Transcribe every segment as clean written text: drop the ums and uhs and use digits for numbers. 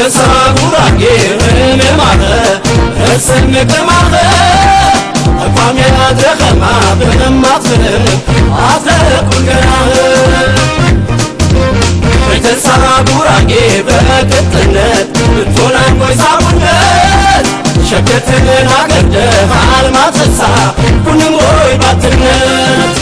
تسابوراني ممارة رسمك مارة أقوام يادرخ ما بنما تفرق عزلك وقرار تسابوراني بكتنت بطولان ويسابونت شكتن عقده على ما تسا ونموي باتنت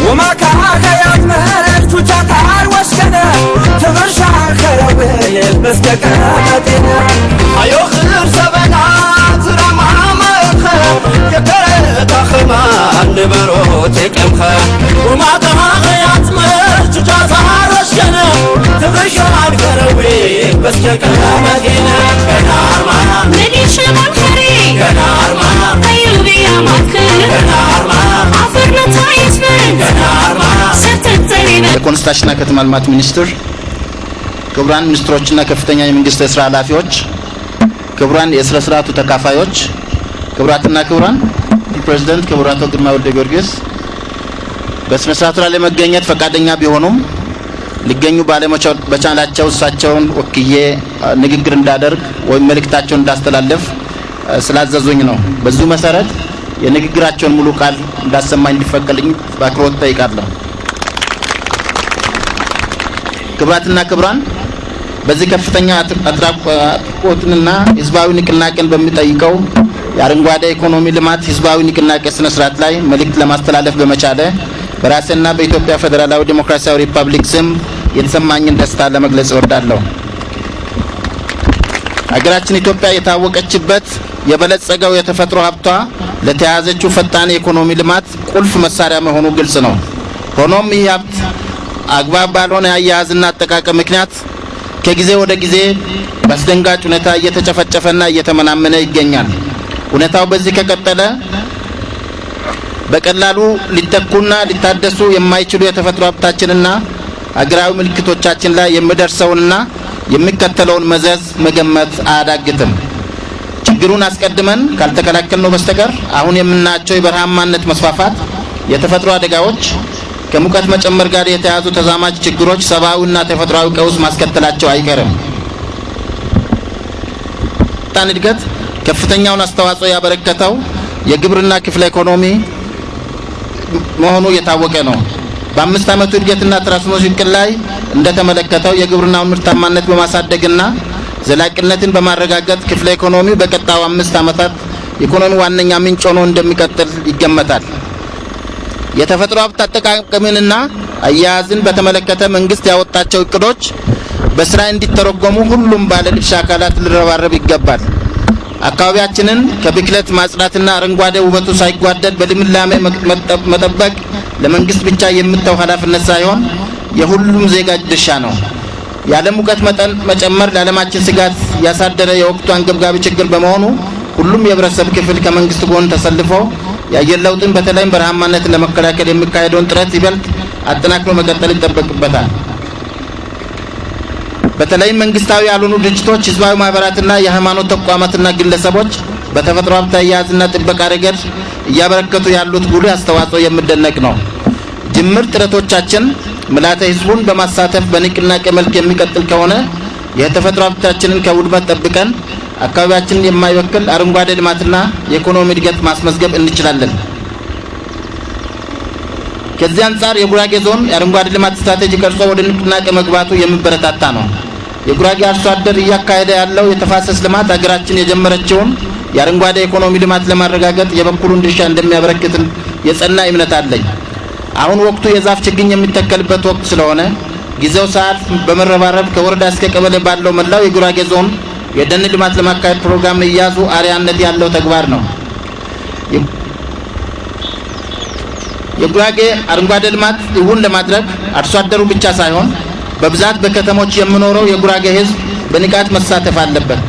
وما كان يعمل تجار وسكنه تمشى خرابي بس كاتنا ايو خير سبنات رما ما يخرب يكرت اخما نبروتك امخا وما كان يعمل تجار وسكنه تمشى خرابي بس كاتنا كنار ما مني شمال خري كنار ما قيلبي يا مكر كنار ما عفرنا تايت من كنار ما የኮንስትራክሽንና ከተማ ልማት ሚኒስትር ክቡራን ሚኒስትሮችና ከፍተኛ የመንግስት የሥራ ኃላፊዎች ክቡራን የሥራ ስርዓቱ ተካፋዮች ክቡራትና ክቡራን ፕሬዝዳንት ክቡር አቶ ግርማ ወልደ ጊዮርጊስ በስነ ስርዓቱ ላይ ለመገኘት ፈቃደኛ ቢሆኑም ሊገኙ ባለመቻላቸው እሳቸውን ወክዬ ንግግር እንዳደርግ ወይም መልእክታቸውን እንዳስተላልፍ ስላዘዙኝ ነው። በዚሁ መሰረት የንግግራቸውን ሙሉ ቃል እንዳሰማኝ እንዲፈቀድልኝ በአክብሮት ጠይቃለሁ። ክቡራትና ክቡራን በዚህ ከፍተኛ አትራቆትንና ህዝባዊ ንቅናቄን በሚጠይቀው የአረንጓዴ ኢኮኖሚ ልማት ህዝባዊ ንቅናቄ ስነ ስርዓት ላይ መልእክት ለማስተላለፍ በመቻለ በራሴና በኢትዮጵያ ፌደራላዊ ዲሞክራሲያዊ ሪፐብሊክ ስም የተሰማኝን ደስታ ለመግለጽ እወዳለሁ። ሀገራችን ኢትዮጵያ የታወቀችበት የበለጸገው የተፈጥሮ ሀብቷ ለተያዘችው ፈጣን የኢኮኖሚ ልማት ቁልፍ መሳሪያ መሆኑ ግልጽ ነው። ሆኖም ይህ ሀብት አግባብ ባልሆነ አያያዝና አጠቃቀም ምክንያት ከጊዜ ወደ ጊዜ በአስደንጋጭ ሁኔታ እየተጨፈጨፈና እየተመናመነ ይገኛል። ሁኔታው በዚህ ከቀጠለ በቀላሉ ሊተኩና ሊታደሱ የማይችሉ የተፈጥሮ ሀብታችንና አገራዊ ምልክቶቻችን ላይ የሚደርሰውንና የሚከተለውን መዘዝ መገመት አያዳግትም። ችግሩን አስቀድመን ካልተከላከልነው በስተቀር አሁን የምናያቸው የበረሃማነት መስፋፋት፣ የተፈጥሮ አደጋዎች፣ ከሙቀት መጨመር ጋር የተያዙ ተዛማጅ ችግሮች ሰብአዊና ተፈጥሯዊ ቀውስ ማስከተላቸው አይቀርም። ፈጣን እድገት ከፍተኛውን አስተዋጽኦ ያበረከተው የግብርና ክፍለ ኢኮኖሚ መሆኑ የታወቀ ነው። በአምስት ዓመቱ እድገትና ትራንስፎርሜሽን እቅድ ላይ እንደተመለከተው የግብርናውን ምርታማነት በማሳደግና ዘላቂነትን በማረጋገጥ ክፍለ ኢኮኖሚው በቀጣዩ 5 ዓመታት ኢኮኖሚ ዋነኛ ምንጭ ሆኖ እንደሚቀጥል ይገመታል። የተፈጥሮ ሀብት አጠቃቀምንና አያያዝን በተመለከተ መንግስት ያወጣቸው እቅዶች በስራ እንዲተረጎሙ ሁሉም ባለድርሻ አካላት ሊረባረብ ይገባል። አካባቢያችንን ከብክለት ማጽዳትና አረንጓዴ ውበቱ ሳይጓደል በልምላሜ መጠበቅ ለመንግስት ብቻ የሚተው ኃላፊነት ሳይሆን የሁሉም ዜጋ ድርሻ ነው። የዓለም ሙቀት መጠን መጨመር ለዓለማችን ስጋት ያሳደረ የወቅቱ አንገብጋቢ ችግር በመሆኑ ሁሉም የህብረተሰብ ክፍል ከመንግስት ጎን ተሰልፎ የአየር ለውጥን በተለይም በረሃማነትን ለመከላከል የሚካሄደውን ጥረት ይበልጥ አጠናክሮ መቀጠል ይጠበቅበታል። በተለይም መንግስታዊ ያልሆኑ ድርጅቶች፣ ህዝባዊ ማህበራትና የሃይማኖት ተቋማትና ግለሰቦች በተፈጥሮ ሀብት አያያዝና ጥበቃ ረገድ እያበረከቱ ያሉት ጉልህ አስተዋጽኦ የሚደነቅ ነው። ጅምር ጥረቶቻችን ምልዓተ ህዝቡን በማሳተፍ በንቅናቄ መልክ የሚቀጥል ከሆነ የተፈጥሮ ሀብታችንን ከውድመት ጠብቀን አካባቢያችንን የማይወክል አረንጓዴ ልማትና የኢኮኖሚ እድገት ማስመዝገብ እንችላለን። ከዚህ አንጻር የጉራጌ ዞን የአረንጓዴ ልማት ስትራቴጂ ቀርጾ ወደ ንቅናቄ መግባቱ የሚበረታታ ነው። የጉራጌ አርሶ አደር እያካሄደ ያለው የተፋሰስ ልማት ሀገራችን የጀመረችውን የአረንጓዴ ኢኮኖሚ ልማት ለማረጋገጥ የበኩሉን ድርሻ እንደሚያበረክት የጸና እምነት አለኝ። አሁን ወቅቱ የዛፍ ችግኝ የሚተከልበት ወቅት ስለሆነ ጊዜው ሰዓት በመረባረብ ከወረዳ እስከ ቀበሌ ባለው መላው የጉራጌ ዞን የደን ልማት ለማካሄድ ፕሮግራም እያዙ አሪያነት ያለው ተግባር ነው። የጉራጌ አረንጓዴ ልማት እውን ለማድረግ አርሶ አደሩ ብቻ ሳይሆን በብዛት በከተሞች የሚኖረው የጉራጌ ህዝብ በንቃት መሳተፍ አለበት።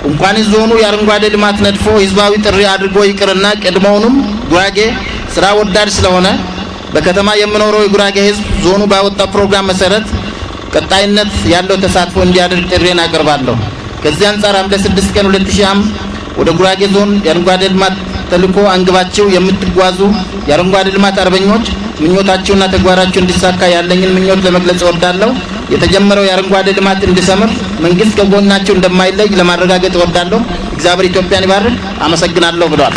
እንኳን ዞኑ የአረንጓዴ ልማት ነድፎ ህዝባዊ ጥሪ አድርጎ ይቅርና ቀድሞውንም ጉራጌ ስራ ወዳድ ስለሆነ በከተማ የሚኖረው የጉራጌ ህዝብ ዞኑ ባወጣው ፕሮግራም መሰረት ቀጣይነት ያለው ተሳትፎ እንዲያደርግ ጥሪን አቀርባለሁ። ከዚህ አንጻር ሐምሌ 6 ቀን 2000 ወደ ጉራጌ ዞን የአረንጓዴ ልማት ተልዕኮ አንግባችሁ የምትጓዙ የአረንጓዴ ልማት አርበኞች ምኞታችሁና ተግባራችሁ እንዲሳካ ያለኝን ምኞት ለመግለጽ እወዳለሁ። የተጀመረው የአረንጓዴ ልማት እንዲሰምር መንግስት ከጎናችሁ እንደማይለይ ለማረጋገጥ እወዳለሁ። እግዚአብሔር ኢትዮጵያን ይባርክ። አመሰግናለሁ ብለዋል።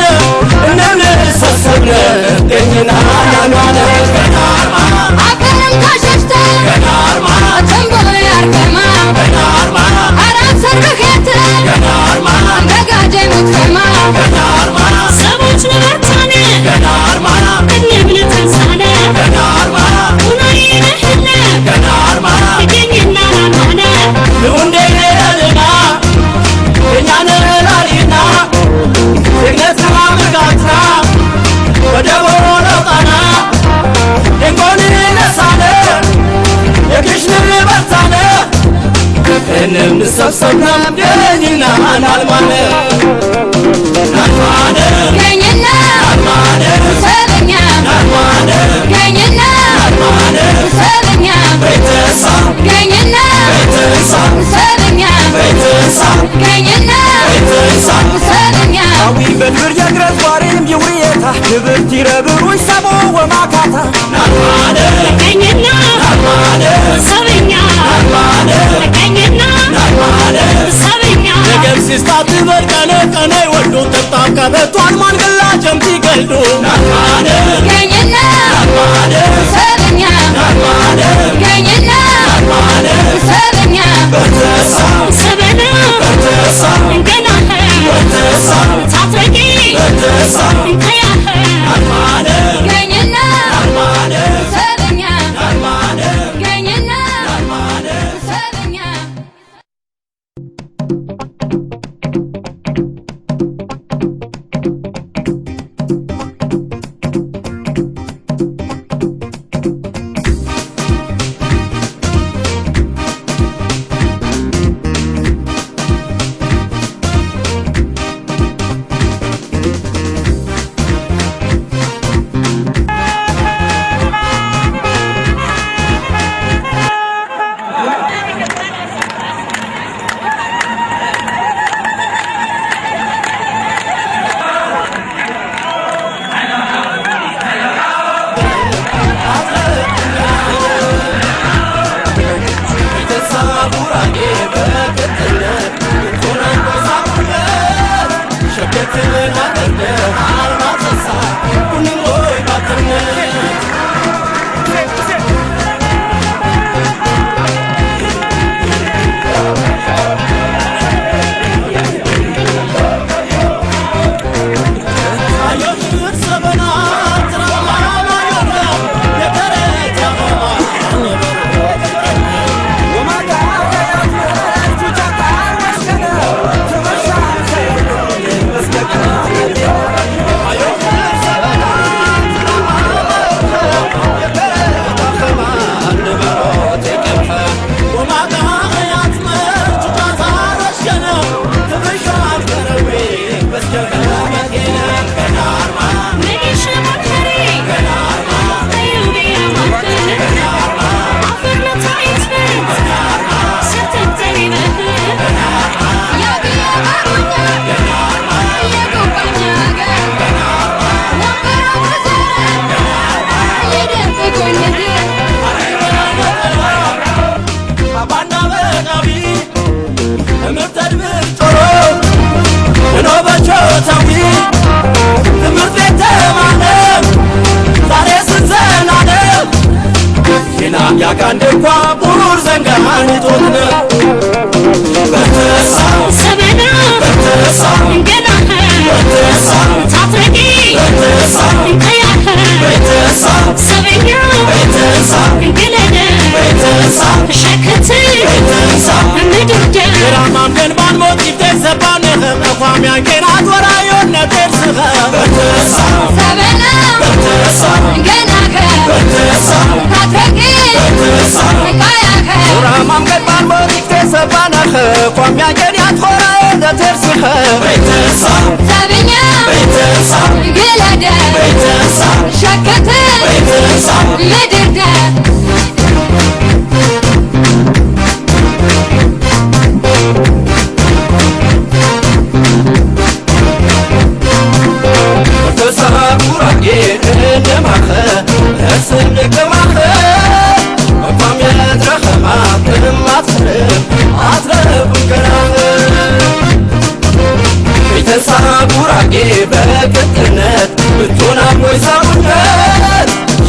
Sabana, ያካንድኳ ቡር ዘንጋን ቶትነ በተሳ ሰበና በተሳ ገናኸ በተሳ ታትረጊ በተሳ ቀያኸ በተሳ ሰበኛ በተሳ ገለደ በተሳ ሸክት በተሳ ምድርደ ራማም ገንባን ሞት ይተሰባነ በቋም ያንከራት ወራዮነ ተርስኸ በተሳ ሰበና በተሳ ገናኸ በተሳ ታትረጊ በተሳ ቀያኸ ራማም ገንባን ሞት ይተሰባነ በቋም ያንከራት ወራዮነ ተርስኸ በተሳ ሰበኛ በተሳ ገለደ በተሳ ሸክት በተሳ ምድርደ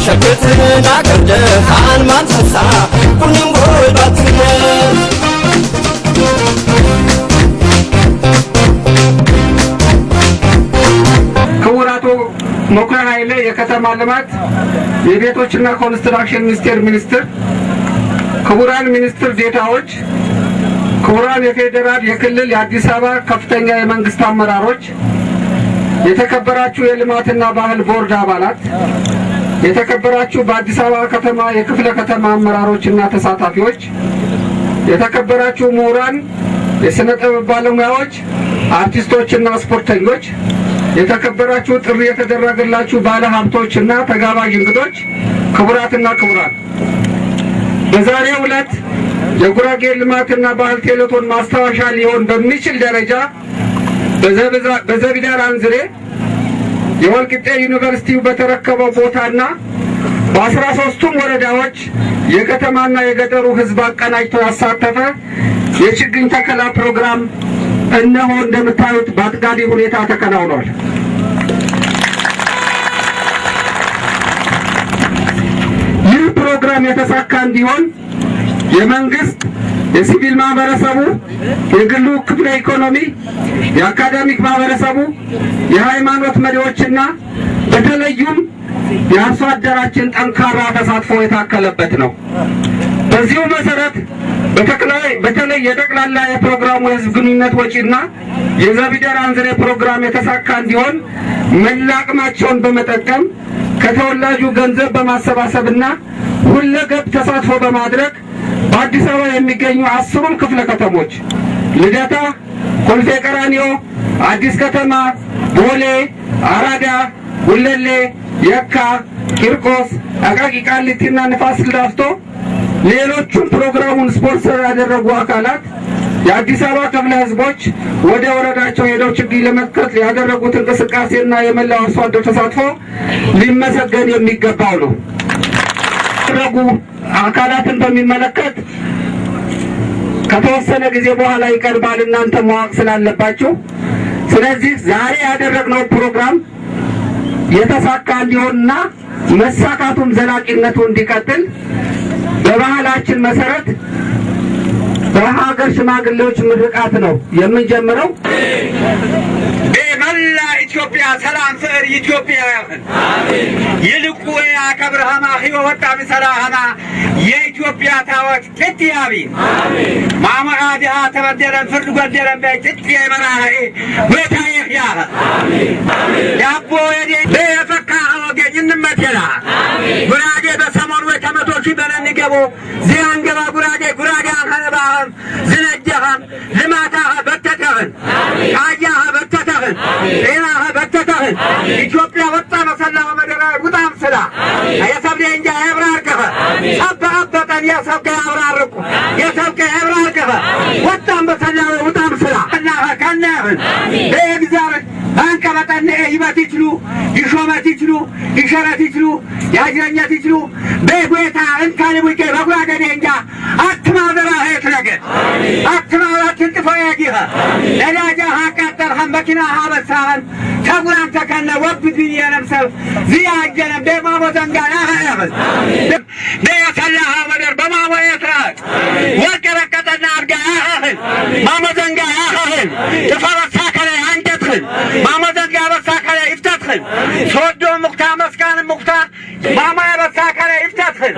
ሸክትና ቀርደ ሃን ማንሰሳ ኩኒም ጎይ ባትነት ክቡር አቶ መኩሪያ ኃይሌ የከተማ ልማት የቤቶችና ኮንስትራክሽን ሚኒስትር፣ ክቡራን ሚኒስትር ዴታዎች፣ ክቡራን የፌዴራል የክልል የአዲስ አበባ ከፍተኛ የመንግስት አመራሮች፣ የተከበራችሁ የልማትና ባህል ቦርድ አባላት፣ የተከበራችሁ በአዲስ አበባ ከተማ የክፍለ ከተማ አመራሮችና ተሳታፊዎች፣ የተከበራችሁ ምሁራን፣ የሥነ ጥበብ ባለሙያዎች፣ አርቲስቶችና ስፖርተኞች፣ የተከበራችሁ ጥሪ የተደረገላችሁ ባለ ሀብቶችና ተጋባዥ እንግዶች፣ ክቡራትና ክቡራን፣ በዛሬው ዕለት የጉራጌ ልማትና ባህል ቴሌቶን ማስታወሻ ሊሆን በሚችል ደረጃ በዘቢዳር አንዝሬ የወልቂጤ ዩኒቨርሲቲው በተረከበው ቦታና በ13ቱም ወረዳዎች የከተማና የገጠሩ ሕዝብ አቀናጅቶ ያሳተፈ የችግኝ ተከላ ፕሮግራም እነሆ እንደምታዩት በአጥጋቢ ሁኔታ ተከናውኗል። ይህ ፕሮግራም የተሳካ እንዲሆን የመንግስት፣ የሲቪል ማህበረሰቡ፣ የግሉ ክፍለ ኢኮኖሚ፣ የአካዳሚክ ማህበረሰቡ፣ የሃይማኖት መሪዎችና በተለይም የአርሶ አደራችን ጠንካራ ተሳትፎ የታከለበት ነው። በዚሁ መሰረት በተለይ የጠቅላላ የፕሮግራሙ የህዝብ ግንኙነት ወጪና የዘቢዳር አንዝሬ ፕሮግራም የተሳካ እንዲሆን መላ አቅማቸውን በመጠቀም ከተወላጁ ገንዘብ በማሰባሰብና ሁለገብ ተሳትፎ በማድረግ በአዲስ አበባ የሚገኙ 10ቱም ክፍለ ከተሞች ልደታ፣ ኮልፌ ቀራኒዮ፣ አዲስ ከተማ፣ ቦሌ፣ አራዳ፣ ጉለሌ፣ የካ፣ ቂርቆስ፣ አቃቂ ቃሊቲና ንፋስ ላፍቶ ሌሎቹም ፕሮግራሙን ስፖንሰር ያደረጉ አካላት የአዲስ አበባ ክፍለ ህዝቦች ወደ ወረዳቸው ሄደው ችግኝ ለመትከል ያደረጉት እንቅስቃሴና የመላው አርሶ አደር ተሳትፎ ሊመሰገን የሚገባው ነው። ያደረጉ አካላትን በሚመለከት ከተወሰነ ጊዜ በኋላ ይቀርባል፣ እናንተ ማወቅ ስላለባችሁ። ስለዚህ ዛሬ ያደረግነው ፕሮግራም የተሳካ እንዲሆንና መሳካቱም ዘላቂነቱ እንዲቀጥል በባህላችን መሰረት በሀገር ሽማግሌዎች ምርቃት ነው የምንጀምረው። በመላ ኢትዮጵያ ሰላም ፍቅር ኢትዮጵያ ያህን ይልቁ ያከብርሃማ ህይወት ሚሰራሃና የኢትዮጵያ ታዋቂ ትትያቢ ማማአዲያ ተበደረን ፍርድ ጎደረን በጥጥ የመራህ ወታየህ ያ ያቦ የዴ በፈካ ወገኝ እንመተላ ጉራጌ በሰሞኑ የተመቶች በለንገቦ ዚያንገባ ጉራጌ አንኸባህም ዝነጀህም ልማታህ በተተህን አያህ በተተህን ጤናህ በተተህን ኢትዮጵያ ወጣ መሰላ ወመደራ ውጣም ስላ የሰብሌ እንጃ ያብራርከኸ አበጠን የሰብከ ያብራርቁ የሰብከ ያብራርከኸ ወጣም በሰላ ውጣም ስላ እናኸ ከናህን በእግዚአብሔር አንቀበጠን ይበት ይችሉ ይሾመት ይችሉ ይሸረት ይችሉ ያጅረኛት ይችሉ በጎታ እንካን ሙቄ በጉራገዴ እንጃ አትማዘራ ሄት ነገር አትማዘራችን ጥፎ ያጊኸ ነዳጃ አቃጠርኸን መኪና ሀበሳኸን ተጉራን ተከነ ወብድ ብዬ ነምሰብ ዝያጀነ በማሞ ዘንጋ ናኸ ያኸል በየሰላኸ ማመዘንጋ ያኸህን ተፈረሳከለ አንጀትህን ማመዘንጋ በሳከለ ይፍታትህን ሶዶ ሙክታ መስካን ሙክታ ማማ በሳከለ ይፍታትህን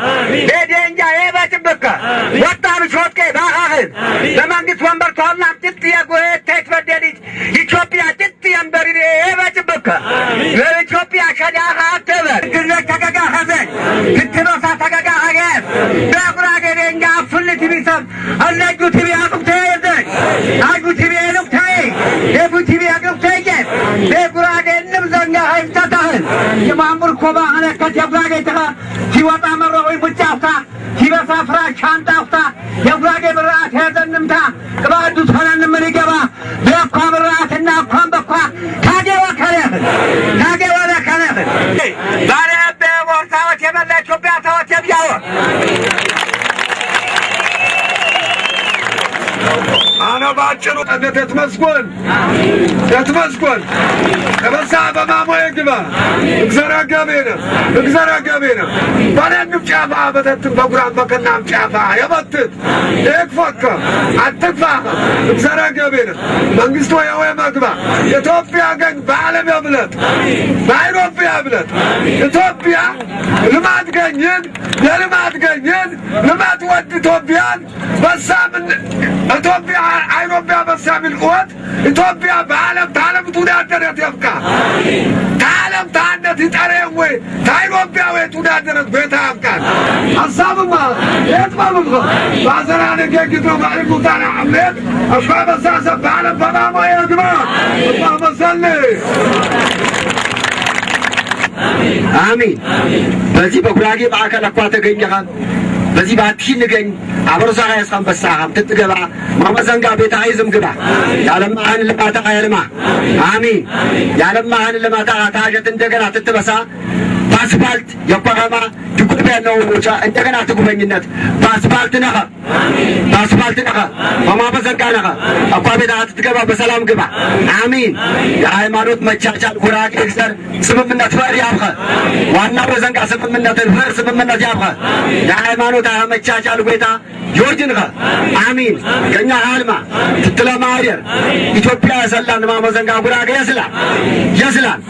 በደንጃ የበጭብከ ወጣሩ ሾትከ ባኸህን ለመንግስት ወንበር ተዋልና ጥጥ የጎሄ ተይትበደልጅ ኢትዮጵያ ጥጥ የንበሪ የበጭብከ ለኢትዮጵያ ሸዳኻ አትበል ግዘት ተገጋ ኸዘን ክትኖሳ ተገጋ ኸገፍ በጉራጌ ደንጃ ፍልት ቢሰብ አለጁ ቲቪ አቁምተይ ዘን አጁ ቲቪ ልቅተይ የቡ ቲቪ አቁምተይ ጀት በጉራጌ ንብዘንጋ ሀይፍታታህን የማሙር ኮባ ኸነከት የጉራጌ ተኸ ሲወጣ መረሆይ ሙጫፍታ ሲበሳ ፍራሽ ሻንጣፍታ የጉራጌ ብርአት ያዘንምታ ቅባዱ ተነን ምንገባ በኳ ብርአትና ኳን በኳ ታገዋ ከለህ ታገዋ ለከለህ ዛሬ በቦርታዎች የበላ ኢትዮጵያ ታዎች የብያው አና ባጭሩ ተትመስጎን ከበሳ በማሞየ ግባ እግዚአብሔር ገቤነ ባለንም ጫፋ በተትም በጉራም በከናም ጫፋ የበትት እክፈከ አትክፋ እግዚአብሔር ገቤነ መንግስቱ የወይ መግባ ኢትዮጵያ ግን በዓለም ያብለት በአውሮፓ ያብለት ኢትዮጵያ ልማት ገኘን ልማት ወድ ኢትዮጵያን በሳምን ኢትዮጵያ አይሮቢያ በሳሚል ቆት ኢትዮጵያ በዓለም ታለም ተወዳደረት ያፍካ ታለም ታንደት ይጠረው ወይ ታይሮቢያ ወይ ተወዳደረት ቤታ ያፍካ ሐሳብማ የጥባብም ባዘራ ነገግቶ ማሪኩ ታና አምለት አሽባ በሳሰ በዓለም በማሞ ያግባ በመሰለ አሜን በዚህ በጉራጌ ማዕከል አኳ ተገኘኻን በዚህ ባትሽን ንገኝ አብረሳ ያስካም በሳሃም ትትገባ ማመዘንጋ ቤታ አይዝም ግባ ያለማህን ልማታ ያለማ አሜን ያለማህን ልማታ ታጀት እንደገና ትትበሳ በአስፋልት የቆረማ ድጉድቢያ ነው ሞቻ እንደገና ትጉበኝነት በአስፋልት ነኸ በማመዘንጋ ነኸ አኳ ቤታ ትትገባ በሰላም ግባ አሜን የሃይማኖት መቻቻል ጉራጌ እግዚአብሔር ስምምነት ፈር ያብኸ ዋናው በዘንጋ ስምምነት ፈር ስምምነት ያብኸ የሃይማኖት መቻቻል ጎይታ ዮርጅንኸ አሚን ከኛ አልማ ትትለማየር ኢትዮጵያ ሰላም ማመዘንጋ ጉራጌ የስላም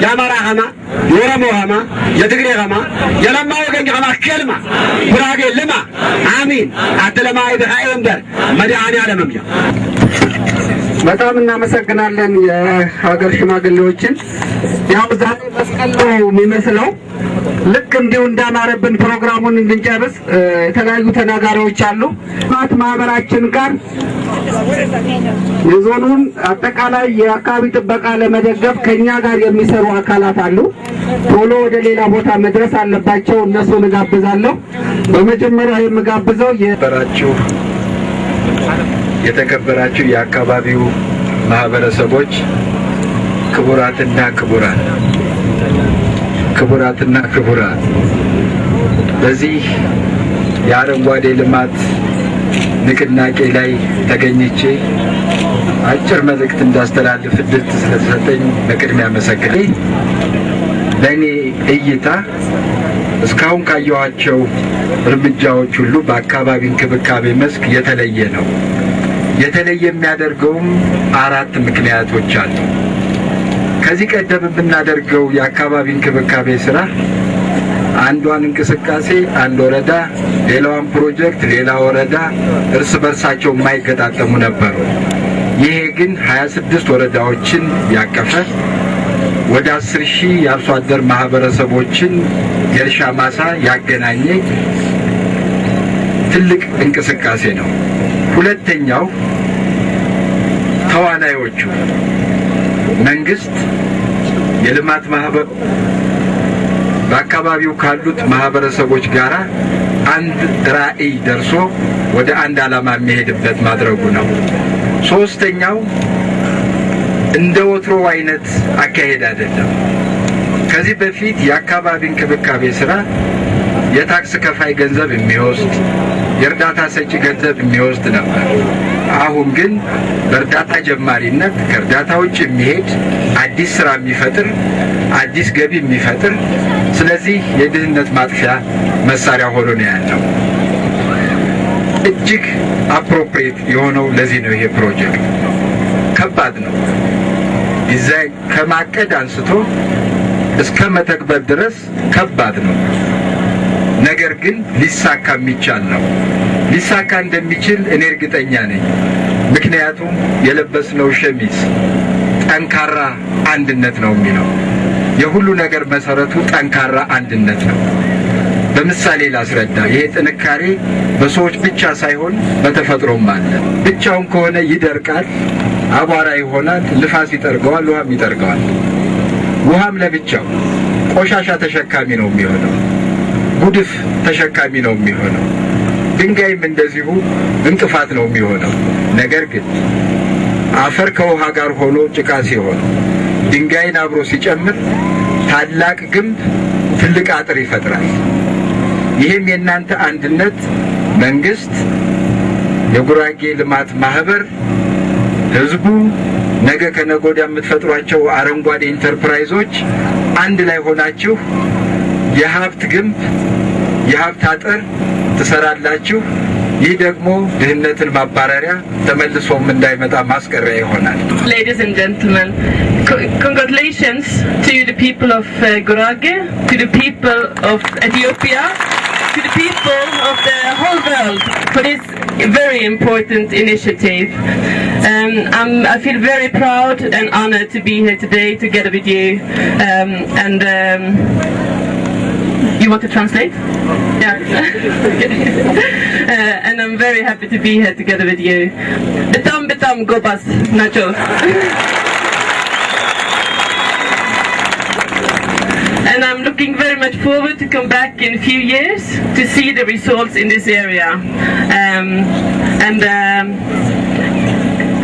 የአማራ ኸማ የኦሮሞ ኸማ የትግሬ ኸማ የለማ ወገን ኸማ ከልማ ጉራጌ ልማ አሚን አትለማይ በሃይወንበር መድኃኔ ዓለምም በጣም እናመሰግናለን የሀገር ሽማግሌዎችን። ያው ዛሬ መስቀል ነው የሚመስለው። ልክ እንዲሁ እንዳማረብን ፕሮግራሙን እንድንጨርስ የተለያዩ ተናጋሪዎች አሉ። ማህበራችን ጋር የዞኑን አጠቃላይ የአካባቢ ጥበቃ ለመደገፍ ከኛ ጋር የሚሰሩ አካላት አሉ። ቶሎ ወደ ሌላ ቦታ መድረስ አለባቸው። እነሱን እጋብዛለሁ። በመጀመሪያ የምጋብዘው የተከበራችሁ የአካባቢው ማህበረሰቦች ክቡራትና ክቡራን በዚህ የአረንጓዴ ልማት ንቅናቄ ላይ ተገኝቼ አጭር መልእክት እንዳስተላልፍ እድል ስለተሰጠኝ በቅድሚያ አመሰግናለሁ። ለእኔ እይታ እስካሁን ካየኋቸው እርምጃዎች ሁሉ በአካባቢ እንክብካቤ መስክ የተለየ ነው። የተለየ የሚያደርገውም 4 ምክንያቶች አሉ። ከዚህ ቀደም የምናደርገው የአካባቢ እንክብካቤ ስራ አንዷን እንቅስቃሴ አንድ ወረዳ፣ ሌላዋን ፕሮጀክት ሌላ ወረዳ እርስ በርሳቸው የማይገጣጠሙ ነበሩ። ይሄ ግን 26 ወረዳዎችን ያቀፈ ወደ 10,000 የአርሶ አደር ማህበረሰቦችን የእርሻ ማሳ ያገናኘ ትልቅ እንቅስቃሴ ነው። ሁለተኛው ተዋናዮቹ መንግስት፣ የልማት ማህበር በአካባቢው ካሉት ማህበረሰቦች ጋር አንድ ራዕይ ደርሶ ወደ አንድ ዓላማ የሚሄድበት ማድረጉ ነው። ሶስተኛው እንደ ወትሮ አይነት አካሄድ አይደለም። ከዚህ በፊት የአካባቢ እንክብካቤ ስራ የታክስ ከፋይ ገንዘብ የሚወስድ የእርዳታ ሰጪ ገንዘብ የሚወስድ ነበር። አሁን ግን በእርዳታ ጀማሪነት ከእርዳታ ውጭ የሚሄድ አዲስ ስራ የሚፈጥር አዲስ ገቢ የሚፈጥር ስለዚህ የድህነት ማጥፊያ መሳሪያ ሆኖ ነው ያለው። እጅግ አፕሮፕሪየት የሆነው ለዚህ ነው። ይሄ ፕሮጀክት ከባድ ነው። ዲዛይን ከማቀድ አንስቶ እስከ መተግበር ድረስ ከባድ ነው። ነገር ግን ሊሳካ የሚቻል ነው። ሊሳካ እንደሚችል እኔ እርግጠኛ ነኝ። ምክንያቱም የለበስነው ሸሚዝ ጠንካራ አንድነት ነው የሚለው። የሁሉ ነገር መሰረቱ ጠንካራ አንድነት ነው። በምሳሌ ላስረዳ። ይሄ ጥንካሬ በሰዎች ብቻ ሳይሆን በተፈጥሮም አለ። ብቻውን ከሆነ ይደርቃል፣ አቧራ ይሆናል፣ ንፋስ ይጠርገዋል፣ ውሃም ይጠርገዋል። ውሃም ለብቻው ቆሻሻ ተሸካሚ ነው የሚሆነው፣ ጉድፍ ተሸካሚ ነው የሚሆነው። ድንጋይም እንደዚሁ እንቅፋት ነው የሚሆነው። ነገር ግን አፈር ከውሃ ጋር ሆኖ ጭቃ ሲሆን ድንጋይን አብሮ ሲጨምር ታላቅ ግንብ ትልቅ አጥር ይፈጥራል። ይህም የእናንተ አንድነት መንግስት፣ የጉራጌ ልማት ማህበር፣ ህዝቡ፣ ነገ ከነገ ወዲያ የምትፈጥሯቸው አረንጓዴ ኢንተርፕራይዞች አንድ ላይ ሆናችሁ የሀብት ግንብ የሀብት አጥር ትሰራላችሁ። ይህ ደግሞ ድህነትን ማባረሪያ ተመልሶም እንዳይመጣ ማስቀሪያ ይሆናል። Ladies and gentlemen, congratulations to the people of Gurage, to the people of Ethiopia, to the people of the whole world for this very important initiative. I feel very proud and honored to be here today together with you. You want to translate? Yeah. And I'm very happy to be here together with you. Betam gobas nacho. And I'm looking very much forward to come back in a few years to see the results in this area.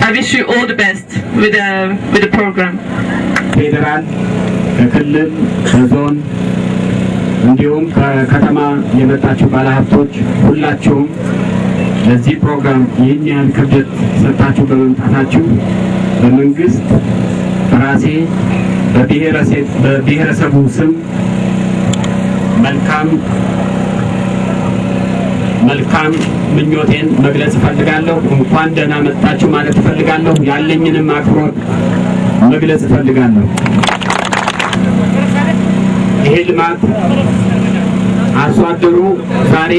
I wish you all the best with the program. ፌደራል ከክልል ከዞን እንዲሁም ከከተማ የመጣችሁ ባለሀብቶች ሁላችሁም ለዚህ ፕሮግራም ይህን ያህል ክብደት ሰጣችሁ በመምጣታችሁ በመንግስት ራሴ በብሔረሰቡ ስም መልካም ምኞቴን መግለጽ እፈልጋለሁ። እንኳን ደህና መጣችሁ ማለት እፈልጋለሁ። ያለኝንም አክብሮት መግለጽ እፈልጋለሁ። ይሄ ልማት አርሶ አደሩ ዛሬ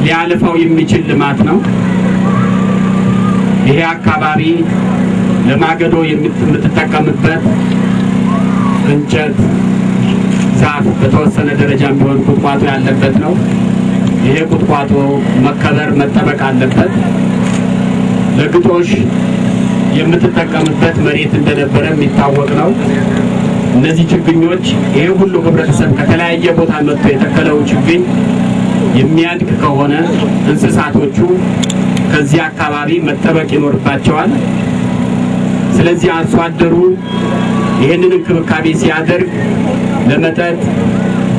ሊያልፈው የሚችል ልማት ነው። ይሄ አካባቢ ለማገዶ የምትጠቀምበት እንጨት፣ ዛፍ በተወሰነ ደረጃ ቢሆን ቁጥቋጦ ያለበት ነው። ይሄ ቁጥቋጦ መከበር መጠበቅ አለበት። ለግጦሽ የምትጠቀምበት መሬት እንደነበረ የሚታወቅ ነው። እነዚህ ችግኞች ይሄ ሁሉ ህብረተሰብ ከተለያየ ቦታ መጥቶ የተከለው ችግኝ የሚያድግ ከሆነ እንስሳቶቹ ከዚህ አካባቢ መጠበቅ ይኖርባቸዋል። ስለዚህ አርሶ አደሩ ይሄንን እንክብካቤ ሲያደርግ ለመጠጥ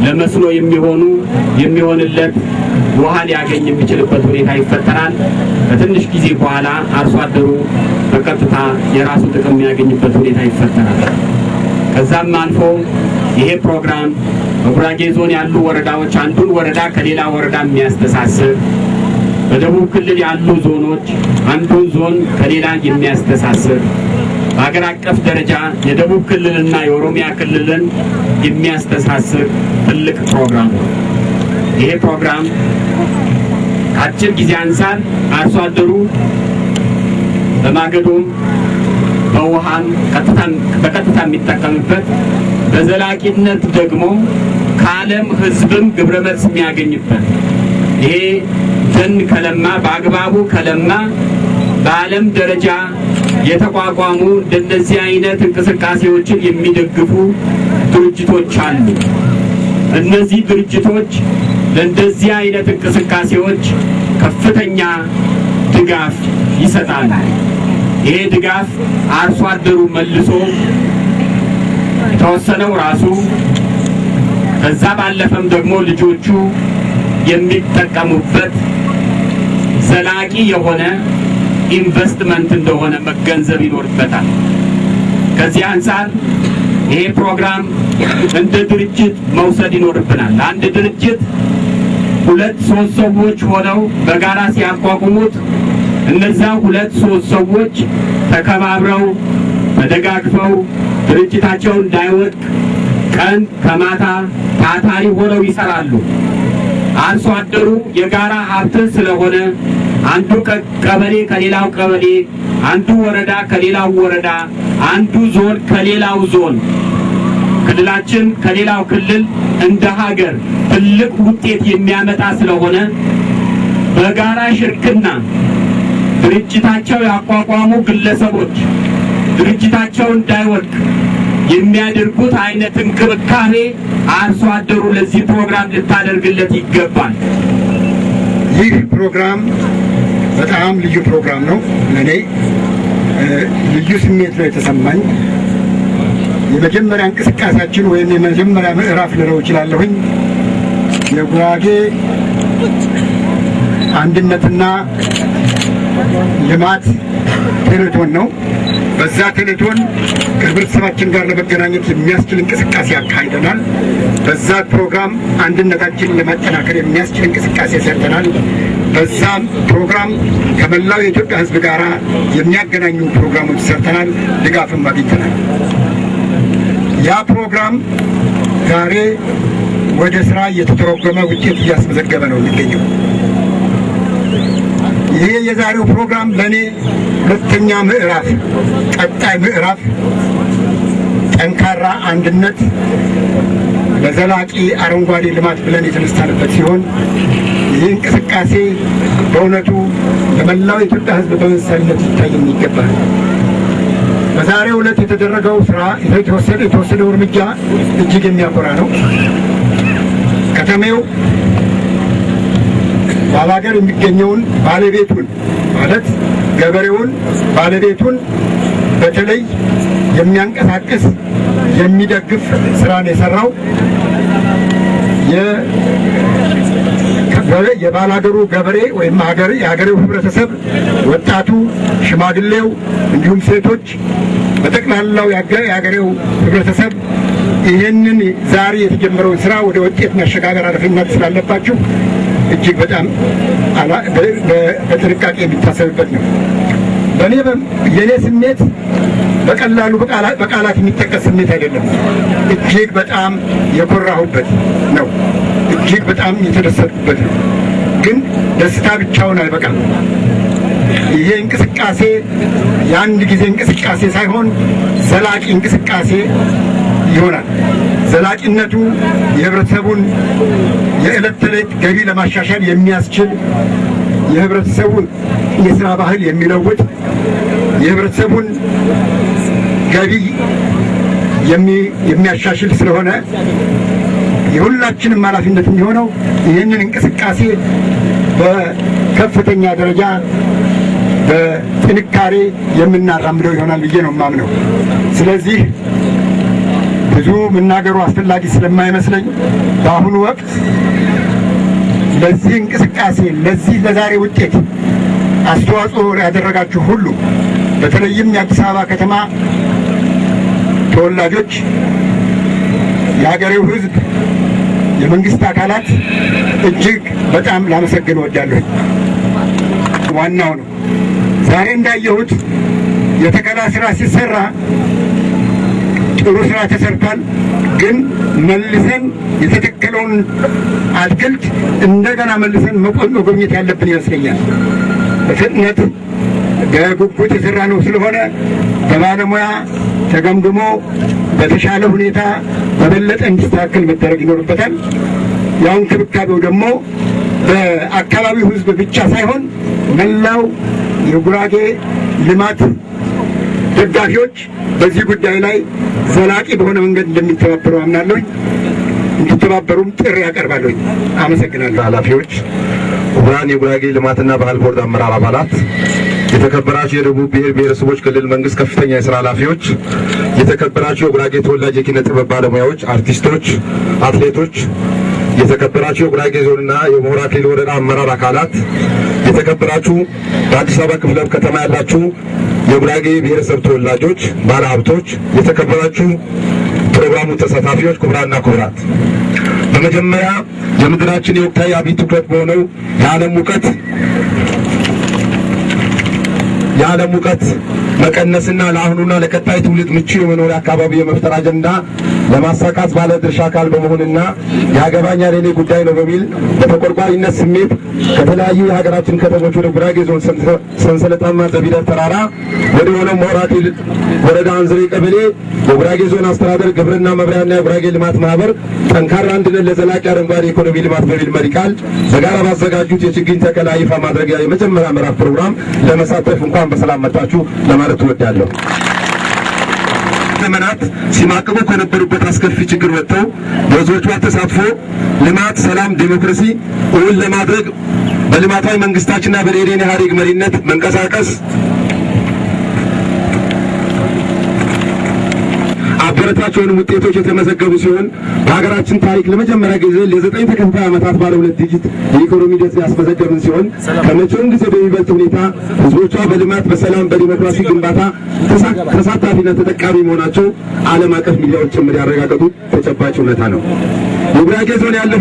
ለመስኖ የሚሆንለት ውሃ ሊያገኝ የሚችልበት ሁኔታ ይፈጠራል። ከትንሽ ጊዜ በኋላ አርሶ አደሩ በቀጥታ የራሱ ጥቅም የሚያገኝበት ሁኔታ ይፈጠራል። ከዛም አልፎ ይሄ ፕሮግራም በጉራጌ ዞን ያሉ ወረዳዎች አንዱን ወረዳ ከሌላ ወረዳ የሚያስተሳስር፣ በደቡብ ክልል ያሉ ዞኖች አንዱን ዞን ከሌላ የሚያስተሳስር፣ በሀገር አቀፍ ደረጃ የደቡብ ክልልና የኦሮሚያ ክልልን የሚያስተሳስር ትልቅ ፕሮግራም ነው። ይሄ ፕሮግራም ከአጭር ጊዜ አንፃር አርሶ አደሩ በማገዶም በውሃም በቀጥታ የሚጠቀምበት በዘላቂነት ደግሞ ከዓለም ሕዝብም ግብረ መልስ የሚያገኝበት ይሄ ደን ከለማ በአግባቡ ከለማ በዓለም ደረጃ የተቋቋሙ እንደነዚህ አይነት እንቅስቃሴዎችን የሚደግፉ ድርጅቶች አሉ። እነዚህ ድርጅቶች ለእንደዚህ አይነት እንቅስቃሴዎች ከፍተኛ ድጋፍ ይሰጣሉ። ይሄ ድጋፍ አርሶ አደሩ መልሶ የተወሰነው ራሱ ከዛ ባለፈም ደግሞ ልጆቹ የሚጠቀሙበት ዘላቂ የሆነ ኢንቨስትመንት እንደሆነ መገንዘብ ይኖርበታል። ከዚህ አንፃር ይሄ ፕሮግራም እንደ ድርጅት መውሰድ ይኖርብናል። አንድ ድርጅት ሁለት ሶስት ሰዎች ሆነው በጋራ ሲያቋቁሙት እነዛ ሁለት ሶስት ሰዎች ተከባብረው ተደጋግፈው ድርጅታቸው እንዳይወድቅ ቀን ከማታ ታታሪ ሆነው ይሰራሉ። አርሶ አደሩ የጋራ ሀብት ስለሆነ አንዱ ቀበሌ ከሌላው ቀበሌ፣ አንዱ ወረዳ ከሌላው ወረዳ፣ አንዱ ዞን ከሌላው ዞን፣ ክልላችን ከሌላው ክልል እንደ ሀገር ትልቅ ውጤት የሚያመጣ ስለሆነ በጋራ ሽርክና ድርጅታቸው ያቋቋሙ ግለሰቦች ድርጅታቸው እንዳይወድቅ የሚያደርጉት አይነት እንክብካቤ አርሶ አደሩ ለዚህ ፕሮግራም ልታደርግለት ይገባል። ይህ ፕሮግራም በጣም ልዩ ፕሮግራም ነው። ለኔ ልዩ ስሜት ነው የተሰማኝ። የመጀመሪያ እንቅስቃሴያችን ወይም የመጀመሪያ ምዕራፍ ልለው እችላለሁኝ የጉራጌ አንድነትና ልማት ቴሌቶን ነው። በዛ ቴሌቶን ከህብረተሰባችን ጋር ለመገናኘት የሚያስችል እንቅስቃሴ አካሂደናል። በዛ ፕሮግራም አንድነታችንን ለማጠናከር የሚያስችል እንቅስቃሴ ሰርተናል። በዛም ፕሮግራም ከመላው የኢትዮጵያ ሕዝብ ጋር የሚያገናኙ ፕሮግራሞች ሰርተናል። ድጋፍም አግኝተናል። ያ ፕሮግራም ዛሬ ወደ ስራ እየተተረጎመ ውጤት እያስመዘገበ ነው የሚገኘው። ይሄ የዛሬው ፕሮግራም ለኔ ሁለተኛ ምዕራፍ፣ ቀጣይ ምዕራፍ ጠንካራ አንድነት ለዘላቂ አረንጓዴ ልማት ብለን የተነሳንበት ሲሆን ይህ እንቅስቃሴ በእውነቱ ለመላው የኢትዮጵያ ሕዝብ በምሳሌነት ሊታይ ይገባል። በዛሬው ዕለት የተደረገው ስራ የተወሰደው እርምጃ እጅግ የሚያኮራ ነው። ከተሜው ባላገር የሚገኘውን ባለቤቱን ማለት ገበሬውን ባለቤቱን በተለይ የሚያንቀሳቅስ የሚደግፍ ስራን የሰራው የባላገሩ ገበሬ ወይም የሀገሬው ህብረተሰብ፣ ወጣቱ፣ ሽማግሌው እንዲሁም ሴቶች በጠቅላላው የሀገሬው ህብረተሰብ ይህንን ዛሬ የተጀመረውን ስራ ወደ ውጤት ማሸጋገር ኃላፊነት ስላለባችሁ እጅግ በጣም በጥንቃቄ የሚታሰብበት ነው። የኔ ስሜት በቀላሉ በቃላት የሚጠቀስ ስሜት አይደለም። እጅግ በጣም የኮራሁበት ነው። እጅግ በጣም የተደሰትኩበት ነው። ግን ደስታ ብቻውን አይበቃም። ይሄ እንቅስቃሴ የአንድ ጊዜ እንቅስቃሴ ሳይሆን ዘላቂ እንቅስቃሴ ይሆናል። ዘላቂነቱ የህብረተሰቡን የዕለት ተዕለት ገቢ ለማሻሻል የሚያስችል፣ የህብረተሰቡን የሥራ ባህል የሚለውጥ፣ የህብረተሰቡን ገቢ የሚያሻሽል ስለሆነ የሁላችንም ኃላፊነት የሚሆነው ይህንን እንቅስቃሴ በከፍተኛ ደረጃ በጥንካሬ የምናራምደው ይሆናል ብዬ ነው የማምነው። ስለዚህ ብዙ መናገሩ አስፈላጊ ስለማይመስለኝ በአሁኑ ወቅት ለዚህ እንቅስቃሴ ለዛሬ ውጤት አስተዋጽኦ ያደረጋችሁ ሁሉ በተለይም የአዲስ አበባ ከተማ ተወላጆች፣ የሀገሬው ሕዝብ፣ የመንግስት አካላት እጅግ በጣም ላመሰግን እወዳለሁ። ዋናው ነው ዛሬ እንዳየሁት የተከላ ስራ ሲሰራ ጥሩ ስራ ተሰርቷል። ግን መልሰን የተተከለውን አትክልት እንደገና መልሰን መጎብኘት ያለብን ይመስለኛል። በፍጥነት በጉጉት የሰራ ነው ስለሆነ በባለሙያ ተገምግሞ በተሻለ ሁኔታ በበለጠ እንዲስተካከል መደረግ ይኖርበታል። ያው እንክብካቤው ደግሞ በአካባቢው ሕዝብ ብቻ ሳይሆን መላው የጉራጌ ልማት ደጋፊዎች በዚህ ጉዳይ ላይ ዘላቂ በሆነ መንገድ እንደሚተባበሩ አምናለሁ። እንዲተባበሩም ጥሪ ያቀርባለሁ። አመሰግናለሁ። ኃላፊዎች፣ ክቡራን የጉራጌ ልማትና ባህል ቦርድ አመራር አባላት፣ የተከበራችሁ የደቡብ ብሔር ብሔረሰቦች ክልል መንግስት ከፍተኛ የሥራ ኃላፊዎች፣ የተከበራችሁ የጉራጌ ተወላጅ የኪነ ጥበብ ባለሙያዎች፣ አርቲስቶች፣ አትሌቶች፣ የተከበራችሁ የጉራጌ ዞንና የሞራ ክልል ወረዳ አመራር አካላት፣ የተከበራችሁ በአዲስ አበባ ክፍለ ከተማ ያላችሁ የጉራጌ ብሔረሰብ ተወላጆች፣ ባለሀብቶች፣ የተከበራችሁ ፕሮግራሙ ተሳታፊዎች፣ ክቡራንና ክቡራት በመጀመሪያ የምድራችን የወቅታዊ አብይ ትኩረት በሆነው የዓለም ሙቀት መቀነስና ለአሁኑና ለቀጣይ ትውልድ ምቹ የመኖሪያ አካባቢ የመፍጠር አጀንዳ ለማሳካት ባለ ድርሻ አካል በመሆንና ያገባኛል የኔ ጉዳይ ነው በሚል በተቆርቋሪነት ስሜት ከተለያዩ የሀገራችን ከተሞች ወደ ጉራጌ ዞን ሰንሰለታማ ዘቢደር ተራራ ወደ ሆነው ሞራቲል ወረዳ አንዝሬ ቀበሌ የጉራጌ ዞን አስተዳደር ግብርና መምሪያና የጉራጌ ልማት ማህበር ጠንካራ አንድነት ለዘላቂ አረንጓዴ ኢኮኖሚ ልማት በሚል መሪ ቃል በጋራ ባዘጋጁት የችግኝ ተከላ ይፋ ማድረጊያ የመጀመሪያ ምዕራፍ ፕሮግራም ለመሳተፍ እንኳን በሰላም መጣችሁ ለማለት እወዳለሁ። ዘመናት ሲማቅቡ ከነበሩበት አስከፊ ችግር ወጥተው በህዝቦቿ ተሳትፎ ልማት፣ ሰላም፣ ዲሞክራሲ እውን ለማድረግ በልማታዊ መንግስታችንና በደኢህዴን ኢህአዴግ መሪነት መንቀሳቀስ አበረታች የሆኑ ውጤቶች የተመዘገቡ ሲሆን በሀገራችን ታሪክ ለመጀመሪያ ጊዜ ለ9 ተከታታይ ዓመታት ባለ 2 ዲጂት የኢኮኖሚ እድገት ያስመዘገብን ሲሆን ከመቼውም ጊዜ በሚበልጥ ሁኔታ ህዝቦቿ በልማት፣ በሰላም፣ በዲሞክራሲ ግንባታ ተሳታፊና ተጠቃሚ መሆናቸው ዓለም አቀፍ ሚዲያዎች ጭምር ያረጋገጡት ተጨባጭ እውነታ ነው። የጉራጌ ዞን ያለው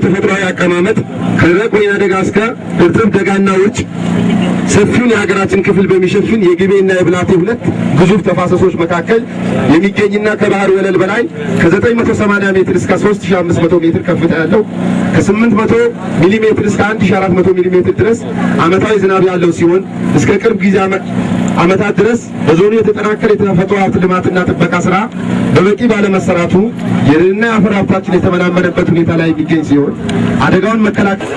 ተፈጥሯዊ አቀማመጥ ከደረቅ ወይና ደጋ እስከ እርጥብ ደጋና ውጭ ሰፊውን የሀገራችን ክፍል በሚሸፍን የግቤና የብላቴ ሁለት ግዙፍ ተፋሰሶች መካከል የሚገኝና ከባህር ወለል በላይ ከ980 ሜትር እስከ 3500 ሜትር ከፍታ ያለው ከ800 ሚሊ ሜትር እስከ 1400 ሚሊ ሜትር ድረስ ዓመታዊ ዝናብ ያለው ሲሆን እስከ ቅርብ ጊዜ ዓመታት ድረስ በዞኑ የተጠናከረ የተፈጥሮ ሀብት ልማትና ጥበቃ ስራ በበቂ ባለመሰራቱ የደንና የአፈር ሀብታችን የተመናመነበት ሁኔታ ላይ የሚገኝ ሲሆን አደጋውን መከላከል